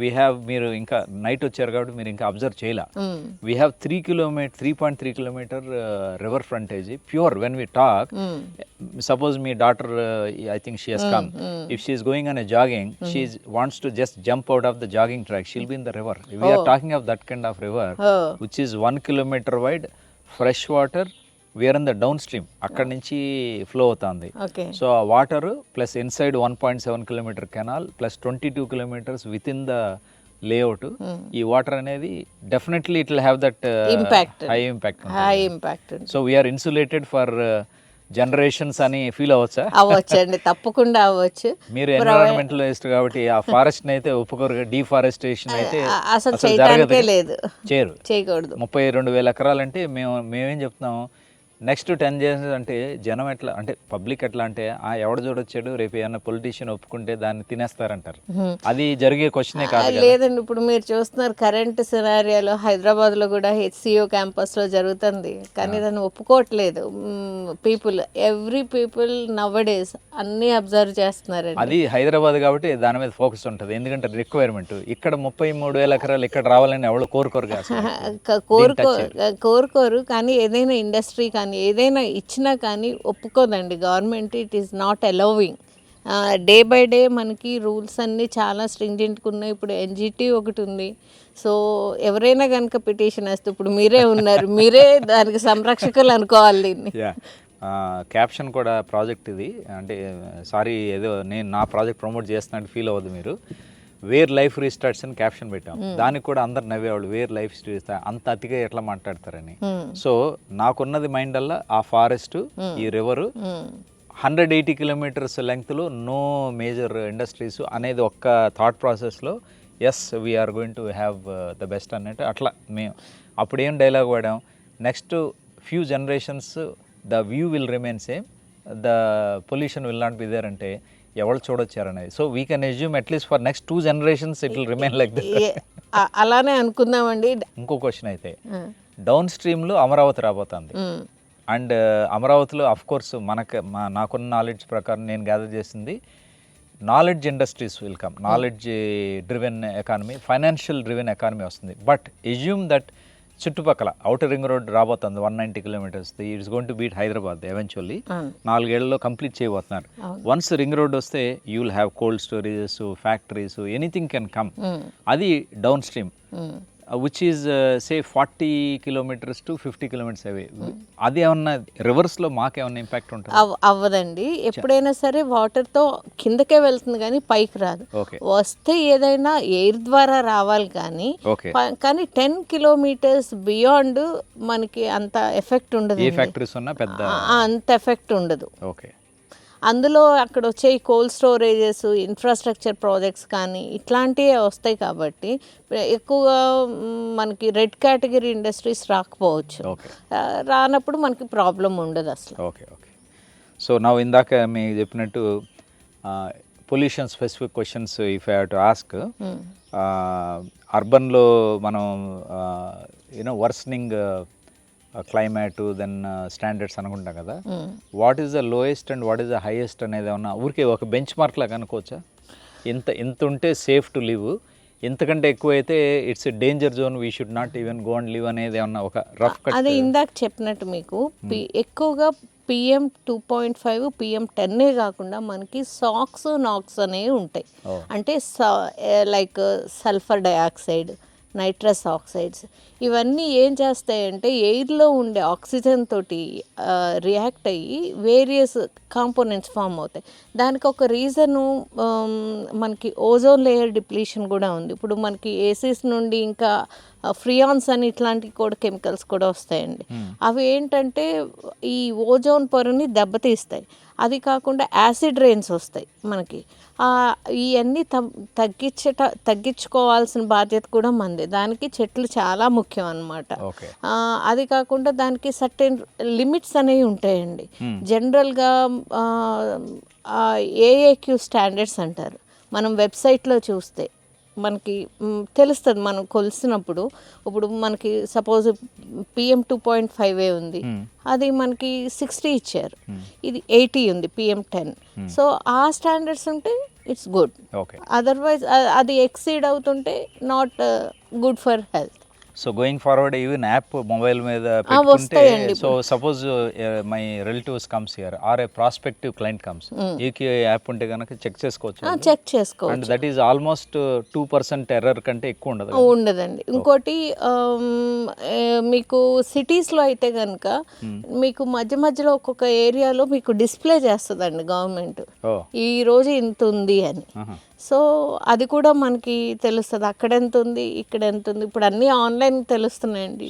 We have, మీరు ఇంకా night వచ్చారు కాబట్టి మీరు ఇంకా అబ్జర్వ్ చేయలే, we have 3.3 kilometre river frontage pure. When we talk, suppose మీ daughter, I think she has come, if she is going on a jogging, she wants to just jump out of the jogging track, she'll be in the river. We're talking of that kind of river which is 1 kilometer wide, fresh water, where in the downstream, అక్కడి నుంచి flow అవుతుంది. So ఆ water plus inside 1.7 kilometer canal plus 22 kilometers within the layout, ఈ water అనేది definitely it will have that high impact. So we're insulated for generations అని feel అవ్వచ్చా? అవ్వచ్చండి, తప్పకుండా అవ్వచ్చు. మీరు ఎన్విరాన్మెంటలిస్ట్ కాబట్టి ఆ ఫారెస్ట్ అయితే ఒప్పుకోరు, డీఫారెస్టేషన్ అయితే అసలు చేయడానికే లేదు, చేయకూడదు. 32,000 ఎకరాలంటే మేమేం చెప్తున్నాము, నెక్స్ట్ 10 years అంటే జనం ఎట్లా అంటే, పబ్లిక్ ఎట్లా అంటే ఎవడు చూడొచ్చాడు రేపు ఏమన్నా పొలిటీషియన్ ఒప్పుకుంటే దాన్ని తినేస్తారంటారు. అది జరిగే క్వశ్చనే కాదు. లేదండి, ఇప్పుడు మీరు చూస్తున్నారు కరెంట్ సినారియాలో హైదరాబాద్లో కూడా HCO క్యాంపస్లో జరుగుతుంది, కానీ దాన్ని ఒప్పుకోవట్లేదు ఎవ్రీ పీపుల్ నవ్వడేస్ అన్నీ అబ్జర్వ్ చేస్తున్నారు. అది హైదరాబాద్ కాబట్టి దాని మీద ఫోకస్ ఉంటుంది, ఎందుకంటే రిక్వైర్మెంట్. ఇక్కడ 33,000 ఎకరాలు ఇక్కడ రావాలని ఎవరు కోరుకోరు, కానీ ఏదైనా ఇండస్ట్రీ కానీ ఏదైనా ఇచ్చినా కానీ ఒప్పుకోదండి government. It is not allowing. Day by day మనకి రూల్స్ అన్నీ చాలా స్ట్రింజెంట్గా ఉన్నాయి. ఇప్పుడు NGT ఒకటి ఉంది. సో ఎవరైనా కనుక పిటిషన్ వేస్తే, ఇప్పుడు మీరే ఉన్నారు, మీరే దానికి సంరక్షకులు అనుకోవాలి దీన్ని. క్యాప్షన్ కూడా ప్రాజెక్ట్ ఇది, అంటే సారీ ఏదో నేను నా ప్రాజెక్ట్ ప్రమోట్ చేస్తున్నట్టు ఫీల్ అవ్వదు మీరు. వేర్ లైఫ్ రీస్టార్ట్స్ అని క్యాప్షన్ పెట్టాం, దానికి కూడా అందరు నవ్వేవాళ్ళు, వేర్ లైఫ్ రీస్టార్ట్ అంత అతిగా ఎట్లా మాట్లాడతారని. సో నాకున్నది మైండ్ అల్లా ఆ ఫారెస్ట్, ఈ river, 180 kilometers లెంగ్త్లో no major industries అనేది ఒక్క థాట్ ప్రాసెస్లో yes we are going to have the best అన్నట్టు. అట్లా మేము అప్పుడు ఏం dialogue వాడాం, next few generations the view will remain same, the pollution will not be there అంటే ఎవరు చూడొచ్చారనేది. So we can assume at least for next 2 generations it will remain like that. అలానే అనుకుందామండి. ఇంకో question అయితే, డౌన్ స్ట్రీమ్లో అమరావతి రాబోతుంది, అండ్ అమరావతిలో of course నాకున్న knowledge ప్రకారం నేను గ్యాదర్ చేసింది, knowledge industries will come, knowledge driven economy, financial driven economy వస్తుంది. బట్ అజ్యూమ్ దట్ చుట్టుపక్కల అవుటర్ రింగ్ రోడ్ రాబోతుంది 190 kilometers, it's going to beat Hyderabad eventually. 4 ఏళ్లలో కంప్లీట్ చేయబోతున్నారు. వన్స్ రింగ్ రోడ్ వస్తే you will have cold storages, factories, anything can come. అది downstream which is say 40 kilometers to 50 kilometers away. అది ఏమన్నా రివర్స్లో మాకేమన్నా impact ఉంటుంది? అవ్వదండి, ఎప్పుడైనా సరే వాటర్తో కిందకే వెళ్తుంది కానీ పైకి రాదు. వస్తే ఏదైనా ఎయిర్ ద్వారా రావాలి కానీ 10 kilometers బియాండ్ మనకి అంత ఎఫెక్ట్ ఉండదు. అంత ఎఫెక్ట్ ఉండదు. అందులో అక్కడ వచ్చే కోల్డ్ స్టోరేజెస్, ఇన్ఫ్రాస్ట్రక్చర్ ప్రాజెక్ట్స్ కానీ ఇట్లాంటివే వస్తాయి కాబట్టి ఎక్కువగా మనకి రెడ్ కేటగిరీ ఇండస్ట్రీస్ రాకపోవచ్చు. రానప్పుడు మనకి ప్రాబ్లం ఉండదు అసలు. ఓకే. సో నా ఇందాక మీకు చెప్పినట్టు pollution specific questions if I have to ask, అర్బన్లో మనం వర్సనింగ్ క్లైమేట్ దెన్ స్టాండర్డ్స్ అనుకుంటాం కదా, what is the lowest and what is the highest అనేది ఏమన్నా ఊరికే ఒక బెంచ్ మార్క్ లాగా అనుకోవచ్చా? ఇంత ఉంటే సేఫ్ టు లివ్, ఇంతకంటే ఎక్కువ అయితే it's danger zone, we should not even go and live అనేది ఏమన్నా ఒక రఫ్ కట్? అదే ఇందాక చెప్పినట్టు మీకు ఎక్కువగా PM 2.5 PM 10 కాకుండా మనకి సాక్స్ నాక్స్ అనేవి ఉంటాయి. అంటే like sulphur dioxide, nitrous oxides, ఇవన్నీ ఏం చేస్తాయంటే ఎయిర్లో ఉండే ఆక్సిజన్ తోటి రియాక్ట్ అయ్యి వేరియస్ కాంపోనెంట్స్ ఫామ్ అవుతాయి. దానికి ఒక రీజను మనకి ఓజోన్ లేయర్ డిప్లీషన్ కూడా ఉంది. ఇప్పుడు మనకి ఏసీస్ నుండి ఇంకా ఫ్రియాన్స్ అని ఇట్లాంటి కూడా కెమికల్స్ కూడా వస్తాయండి. అవి ఏంటంటే ఈ ఓజోన్ పొరని దెబ్బతీస్తాయి. అది కాకుండా యాసిడ్ రెయిన్స్ వస్తాయి మనకి. ఇవన్నీ తగ్గించుకోవాల్సిన బాధ్యత కూడా మంది. దానికి చెట్లు చాలా ముఖ్యం అన్నమాట. అది కాకుండా దానికి సర్టెన్ లిమిట్స్ అనేవి ఉంటాయండి. జనరల్గా AAQ స్టాండర్డ్స్ అంటారు. మనం వెబ్సైట్లో చూస్తే మనకి తెలుస్తుంది. మనం కొలిసినప్పుడు ఇప్పుడు మనకి సపోజ్ PM 2.5 ఉంది, అది మనకి 60 ఇచ్చారు, ఇది 80 ఉంది PM 10. సో ఆ స్టాండర్డ్స్ ఉంటే ఇట్స్ గుడ్. ఓకే. అదర్వైజ్ అది ఎక్సీడ్ అవుతుంటే not good for health. So going forward even app mobile మీద వస్తాయండి పెట్టుకుంటే, so suppose my relatives comes here or a prospective client comes, EQ app ఉంటే కనుక check చేసుకోవచ్చు. చెక్ చేసుకోవచ్చు. And that is almost 2% error కంటే ఎక్కువ ఉండదు. ఉండదండి. ఇంకోటి మీకు సిటీస్లో అయితే కనుక మీకు మధ్య మధ్యలో ఒక్కొక్క ఏరియాలో మీకు డిస్ప్లే చేస్తుందండి గవర్నమెంట్, ఈ రోజు ఇంత ఉంది అని. సో అది కూడా మనకి తెలుస్తుంది, అక్కడ ఎంత ఉంది, ఇక్కడ ఎంత ఉంది. ఇప్పుడు అన్నీ ఆన్లైన్ తెలుస్తున్నాయండి.